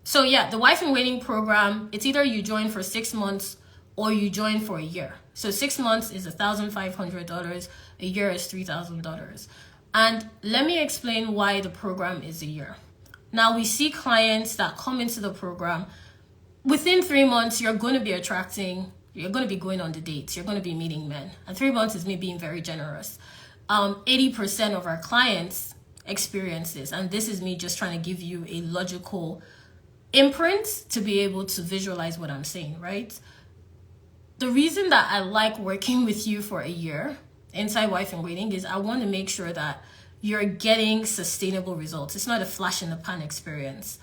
So yeah, the Wife in Waiting program, it's either you join for 6 months or you join for a year. So 6 months is $1,500. A year is $3,000. And let me explain why the program is a year. Now, we see clients that come into the program. Within 3 months, you're going to be going on the dates. You're going to be meeting men. And 3 months is me being very generous. 80% of our clients experience this. And this is me just trying to give you a logical imprint to be able to visualize what I'm saying, right? The reason that I like working with you for a year inside Wife in Waiting is I want to make sure that you're getting sustainable results. It's not a flash in the pan experience.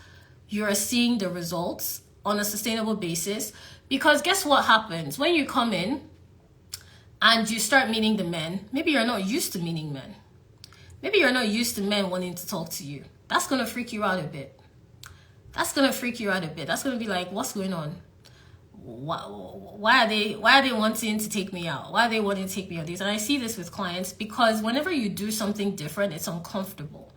You're seeing the results on a sustainable basis, because guess what happens when you come in and you start meeting the men? Maybe you're not used to meeting men. Maybe you're not used to men wanting to talk to you. That's going to freak you out a bit. That's going to be like, what's going on? Why are they wanting to take me out? Why are they wanting to take me out? And I see this with clients because whenever you do something different, it's uncomfortable.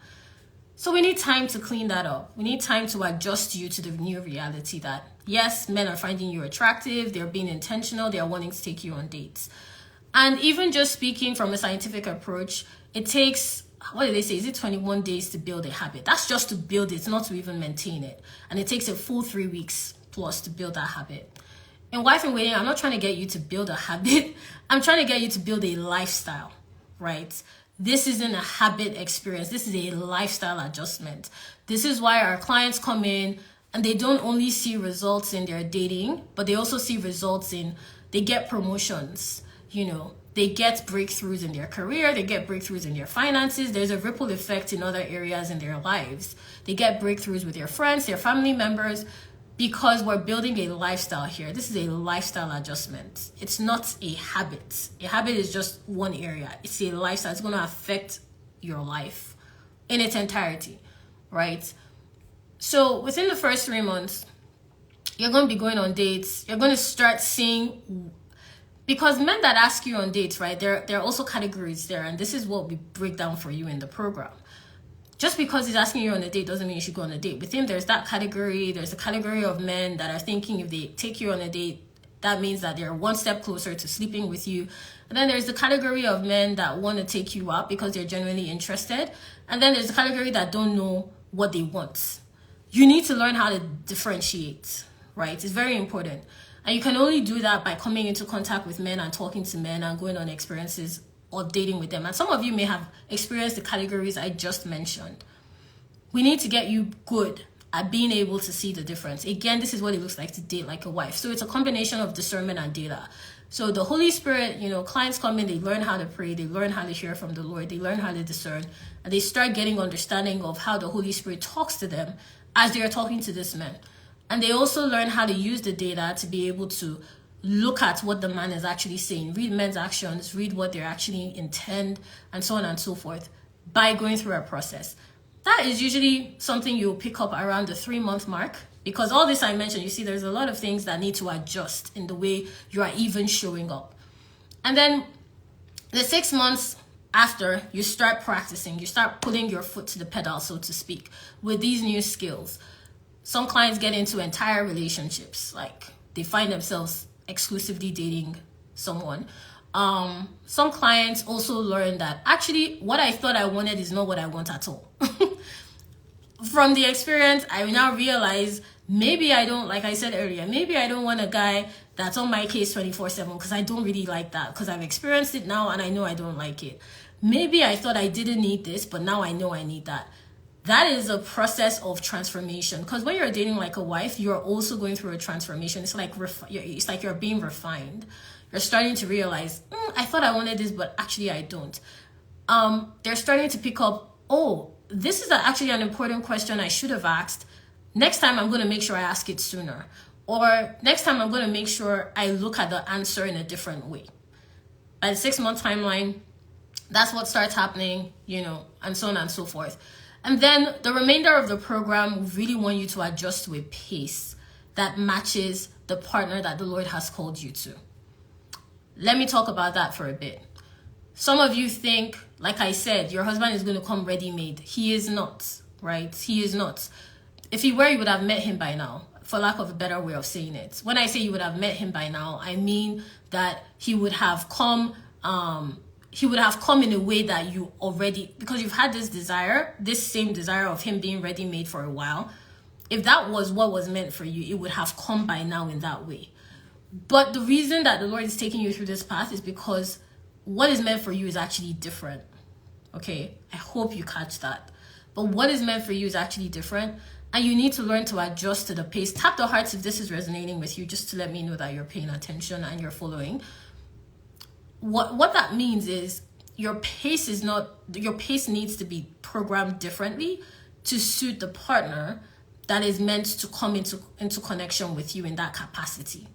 So we need time to clean that up. We need time to adjust you to the new reality that, yes, men are finding you attractive. They're being intentional. They're wanting to take you on dates. And even just speaking from a scientific approach, it takes, what did they say? Is it 21 days to build a habit? That's just to build it, not to even maintain it. And it takes a full 3 weeks plus to build that habit. In Wife in Waiting, I'm not trying to get you to build a habit. I'm trying to get you to build a lifestyle, right? This isn't a habit experience. This is a lifestyle adjustment. This is why our clients come in and they don't only see results in their dating, but they also see results in, they get promotions, they get breakthroughs in their career, they get breakthroughs in their finances. There's a ripple effect in other areas in their lives. They get breakthroughs with their friends, their family members, because we're building a lifestyle here. This is a lifestyle adjustment. It's not a habit. A habit is just one area. It's a lifestyle. It's going to affect your life in its entirety, right? So within the first 3 months, you're going to be going on dates. You're going to start seeing, because men that ask you on dates, right, there are also categories there. And this is what we break down for you in the program. Just because he's asking you on a date doesn't mean you should go on a date with him. There's that category. There's a category of men that are thinking if they take you on a date, that means that they're one step closer to sleeping with you. And then there's the category of men that want to take you out because they're genuinely interested. And then there's the category that don't know what they want. You need to learn how to differentiate, right? It's very important. And you can only do that by coming into contact with men and talking to men and going on experiences or dating with them. And some of you may have experienced the categories I just mentioned. We need to get you good at being able to see the difference. Again, this is what it looks like to date like a wife. So it's a combination of discernment and data. So the Holy Spirit, clients come in, they learn how to pray, they learn how to hear from the Lord, they learn how to discern, and they start getting understanding of how the Holy Spirit talks to them as they are talking to this man. And they also learn how to use the data to be able to look at what the man is actually saying, read men's actions, read what they actually intend, and so on and so forth, by going through a process. That is usually something you'll pick up around the 3-month mark, because all this I mentioned, you see, there's a lot of things that need to adjust in the way you are even showing up. And then the 6 months after, you start practicing, you start putting your foot to the pedal, so to speak, with these new skills. Some clients get into entire relationships, like they find themselves exclusively dating someone. Some clients also learn that actually what I thought I wanted is not what I want at all. From the experience, I now realize maybe I don't, like I said earlier, maybe I don't want a guy that's on my case 24/7 because I don't really like that, because I've experienced it now and I know I don't like it. Maybe I thought I didn't need this, but now I know I need that. That is a process of transformation, because when you're dating like a wife, you're also going through a transformation. It's like you're being refined. You're starting to realize, I thought I wanted this, but actually I don't. They're starting to pick up, oh, this is actually an important question I should have asked. Next time I'm going to make sure I ask it sooner. Or next time I'm going to make sure I look at the answer in a different way. By the 6-month timeline, that's what starts happening, and so on and so forth. And then the remainder of the program, we really want you to adjust to a pace that matches the partner that the Lord has called you to. Let me talk about that for a bit. Some of you think, like I said, your husband is going to come ready-made. He is not, right? He is not. If he were, you would have met him by now, for lack of a better way of saying it. When I say you would have met him by now, I mean that he would have come in a way that you already, because you've had this same desire of him being ready-made for a while. If that was what was meant for you, it would have come by now in that way. But the reason that the Lord is taking you through this path is because what is meant for you is actually different. Okay? I hope you catch that. But what is meant for you is actually different. And you need to learn to adjust to the pace. Tap the hearts if this is resonating with you, just to let me know that you're paying attention and you're following. What that means is your pace needs to be programmed differently to suit the partner that is meant to come into connection with you in that capacity.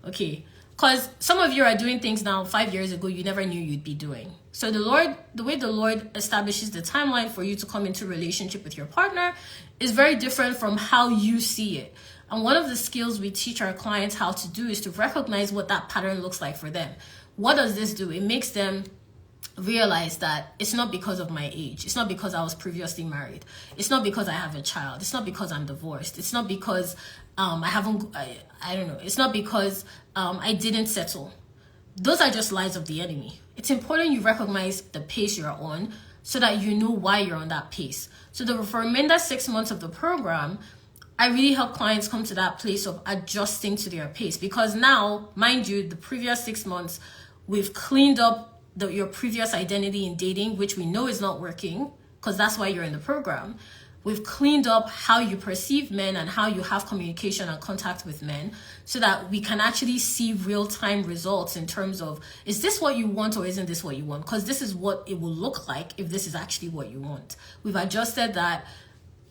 Okay? Because some of you are doing things now 5 years ago you never knew you'd be doing. So the way the Lord establishes the timeline for you to come into relationship with your partner is very different from how you see it. And one of the skills we teach our clients how to do is to recognize what that pattern looks like for them. What does this do? It makes them realize that it's not because of my age. It's not because I was previously married. It's not because I have a child. It's not because I'm divorced. It's not because I don't know. It's not because I didn't settle. Those are just lies of the enemy. It's important you recognize the pace you're on so that you know why you're on that pace. So for the remainder 6 months of the program, I really help clients come to that place of adjusting to their pace. Because now, mind you, the previous 6 months, we've cleaned up your previous identity in dating, which we know is not working, because that's why you're in the program. We've cleaned up how you perceive men and how you have communication and contact with men so that we can actually see real-time results in terms of, is this what you want or isn't this what you want? Because this is what it will look like if this is actually what you want. We've adjusted that.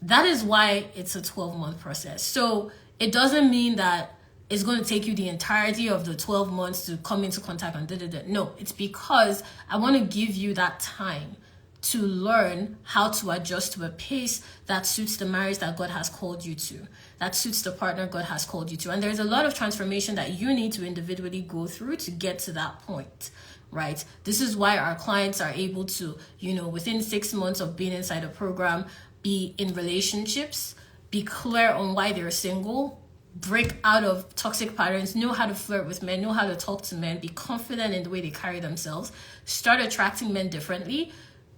That is why it's a 12-month process. So it doesn't mean that it's going to take you the entirety of the 12 months to come into contact and No, it's because I want to give you that time to learn how to adjust to a pace that suits the marriage that God has called you to, that suits the partner God has called you to. And there's a lot of transformation that you need to individually go through to get to that point, right? This is why our clients are able to, within 6 months of being inside a program, be in relationships, be clear on why they're single, break out of toxic patterns, know how to flirt with men, know how to talk to men, be confident in the way they carry themselves, start attracting men differently.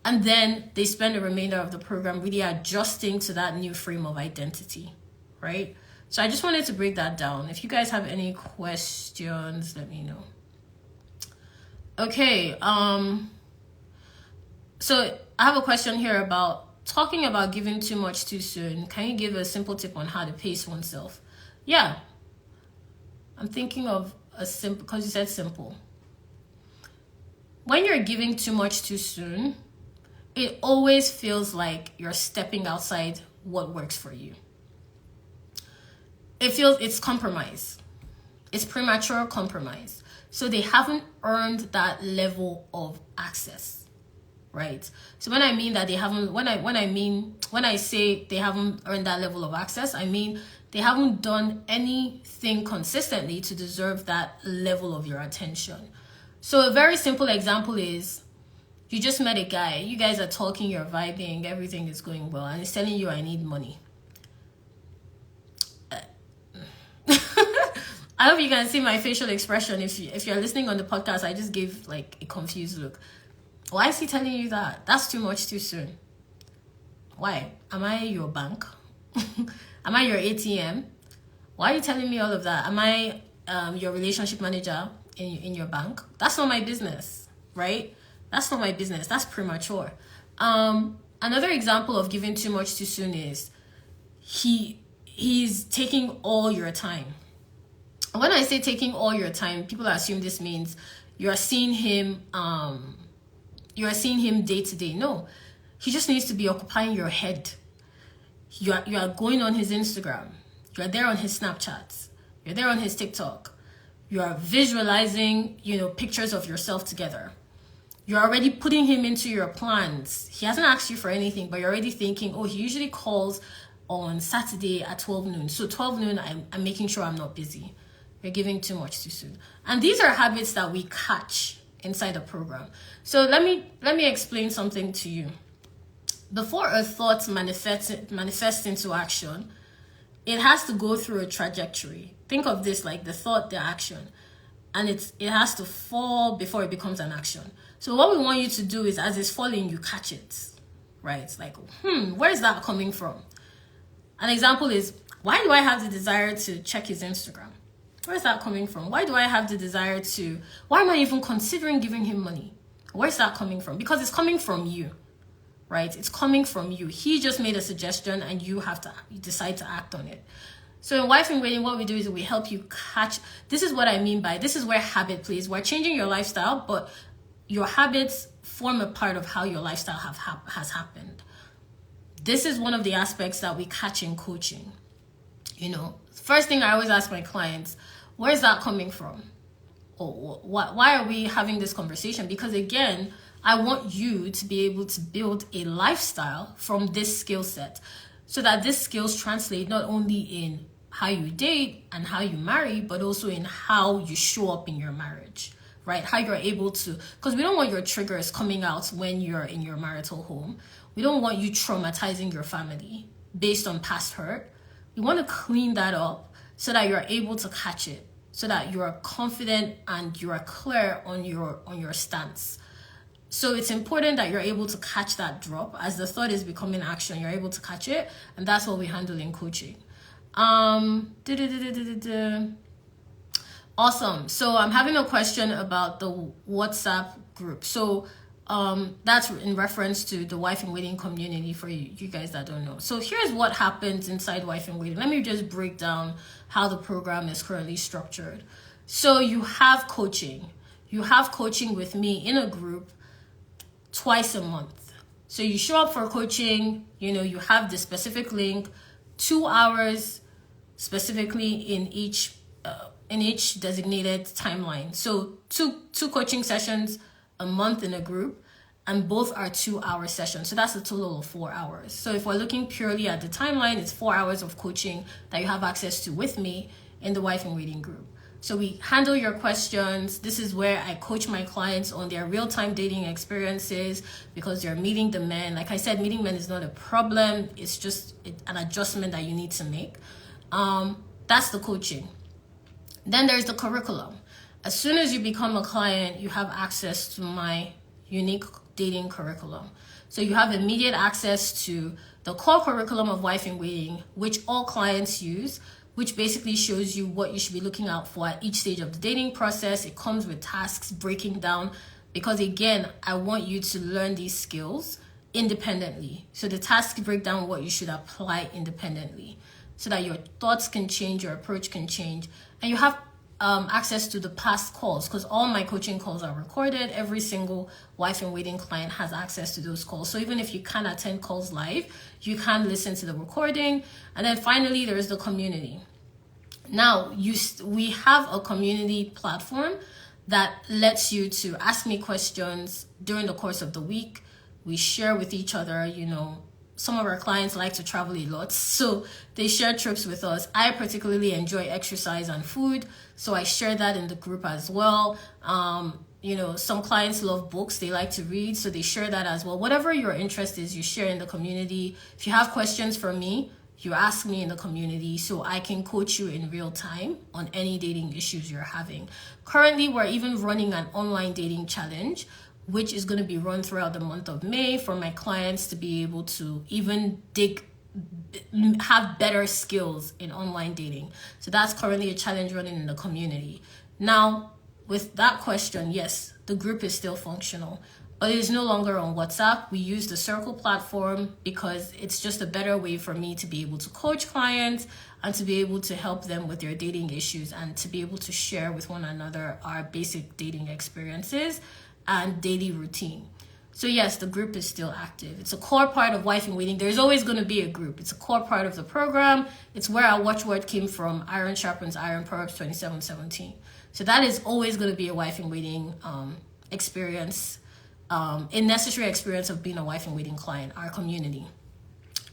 And then they spend the remainder of the program really adjusting to that new frame of identity, right? So I just wanted to break that down. If you guys have any questions, let me know. Okay, so I have a question here about talking about giving too much too soon. Can you give a simple tip on how to pace oneself? Yeah, I'm thinking of a simple, because you said simple. When you're giving too much too soon, it always feels like you're stepping outside what works for you. It's compromise. It's premature compromise. So they haven't earned that level of access, right? So when I mean that they haven't, when I say they haven't earned that level of access, I mean they haven't done anything consistently to deserve that level of your attention. So a very simple example is, you just met a guy, you guys are talking, you're vibing, everything is going well, and he's telling you, I need money. I hope you can see my facial expression. If you're listening on the podcast, I just gave like a confused look. Why is he telling you that? That's too much too soon. Why? Am I your bank? Am I your ATM? Why are you telling me all of that? Am I your relationship manager in your bank? That's not my business, right? That's not my business. That's premature. Another example of giving too much too soon is he's taking all your time. When I say taking all your time, people assume this means you're seeing him day to day. No, he just needs to be occupying your head. You are going on his Instagram, you're there on his Snapchats, you're there on his TikTok, you are visualizing, pictures of yourself together. You're already putting him into your plans. He hasn't asked you for anything, but you're already thinking, oh, he usually calls on Saturday at 12 noon. So 12 noon, I'm making sure I'm not busy. You're giving too much too soon. And these are habits that we catch inside the program. So let me explain something to you. Before a thought manifests into action, it has to go through a trajectory. Think of this like the thought, the action. And it has to fall before it becomes an action. So what we want you to do is, as it's falling, you catch it, right? It's like, where is that coming from? An example is, why do I have the desire to check his Instagram? Where is that coming from? Why do I have the desire why am I even considering giving him money? Where's that coming from? Because it's coming from you, right? It's coming from you. He just made a suggestion and you decide to act on it. So in Wife in Waiting, what we do is we help you catch. This is what I mean by, this is where habit plays. We're changing your lifestyle, but your habits form a part of how your lifestyle has happened. This is one of the aspects that we catch in coaching. First thing I always ask my clients, where is that coming from? Or why are we having this conversation? Because again, I want you to be able to build a lifestyle from this skill set, so that these skills translate not only in how you date and how you marry, but also in how you show up in your marriage, right? How you're able to, because we don't want your triggers coming out when you're in your marital home. We don't want you traumatizing your family based on past hurt. We want to clean that up so that you're able to catch it, so that you're confident and you're clear on your stance. So it's important that you're able to catch that drop as the thought is becoming action. You're able to catch it, and that's what we handle in coaching. Awesome. So I'm having a question about the WhatsApp group. So that's in reference to the Wife in Waiting community for you guys that don't know. So here's what happens inside Wife in Waiting. Let me just break down how the program is currently structured. So you have coaching. You have coaching with me in a group twice a month. So you show up for coaching, you have the specific link, 2 hours specifically in each designated timeline. So two coaching sessions a month in a group, and both are 2-hour sessions. So that's a total of 4 hours. So if we're looking purely at the timeline, it's 4 hours of coaching that you have access to with me in the Wife in Waiting group. So we handle your questions. This is where I coach my clients on their real-time dating experiences, because they're meeting the men. Like I said, meeting men is not a problem. It's just an adjustment that you need to make. That's the coaching. Then there's the curriculum. As soon as you become a client, you have access to my unique dating curriculum. So you have immediate access to the core curriculum of Wife in Waiting, which all clients use, which basically shows you what you should be looking out for at each stage of the dating process. It comes with tasks breaking down, because again, I want you to learn these skills independently. So the tasks break down what you should apply independently, so that your thoughts can change, your approach can change, and you have access to the past calls, because all my coaching calls are recorded. Every single Wife in Waiting client has access to those calls. So even if you can't attend calls live, you can listen to the recording. And then finally, there is the community. Now, we have a community platform that lets you to ask me questions during the course of the week. We share with each other, some of our clients like to travel a lot, so they share trips with us. I particularly enjoy exercise and food, so I share that in the group as well. Some clients love books, they like to read, so they share that as well. Whatever your interest is, you share in the community. If you have questions for me, you ask me in the community, so I can coach you in real time on any dating issues you're having. Currently, we're even running an online dating challenge, which is going to be run throughout the month of May for my clients to be able to even have better skills in online dating. So that's currently a challenge running in the community. Now, with that question, yes, the group is still functional. But it is no longer on WhatsApp. We use the Circle platform because it's just a better way for me to be able to coach clients and to be able to help them with their dating issues and to be able to share with one another our basic dating experiences and daily routine. So yes, the group is still active. It's a core part of Wife in Waiting. There's always going to be a group. It's a core part of the program. It's where our watchword came from, iron sharpens iron, Proverbs 27:17. So that is always going to be a Wife in Waiting experience, a necessary experience of being a Wife in Waiting client, our community.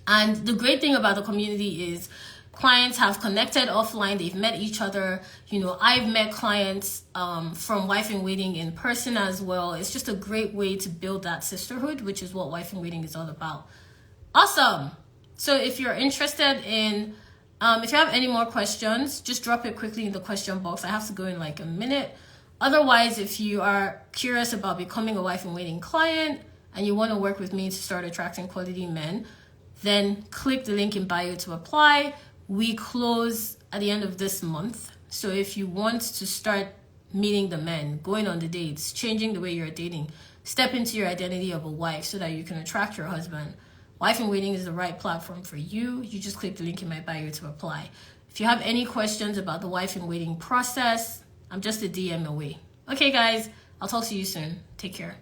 And the great thing about the community is clients have connected offline. They've met each other. You know, I've met clients from Wife in Waiting in person as well. It's just a great way to build that sisterhood, which is what Wife in Waiting is all about. Awesome. So if you're interested in, if you have any more questions, just drop it quickly in the question box. I have to go in like a minute. Otherwise, if you are curious about becoming a Wife in Waiting client and you want to work with me to start attracting quality men, then click the link in bio to apply. We close at the end of this month. So if you want to start meeting the men, going on the dates, changing the way you're dating, step into your identity of a wife so that you can attract your husband, Wife in Waiting is the right platform for you. You just click the link in my bio to apply. If you have any questions about the Wife in Waiting process, I'm just a DM away. Okay, guys, I'll talk to you soon. Take care.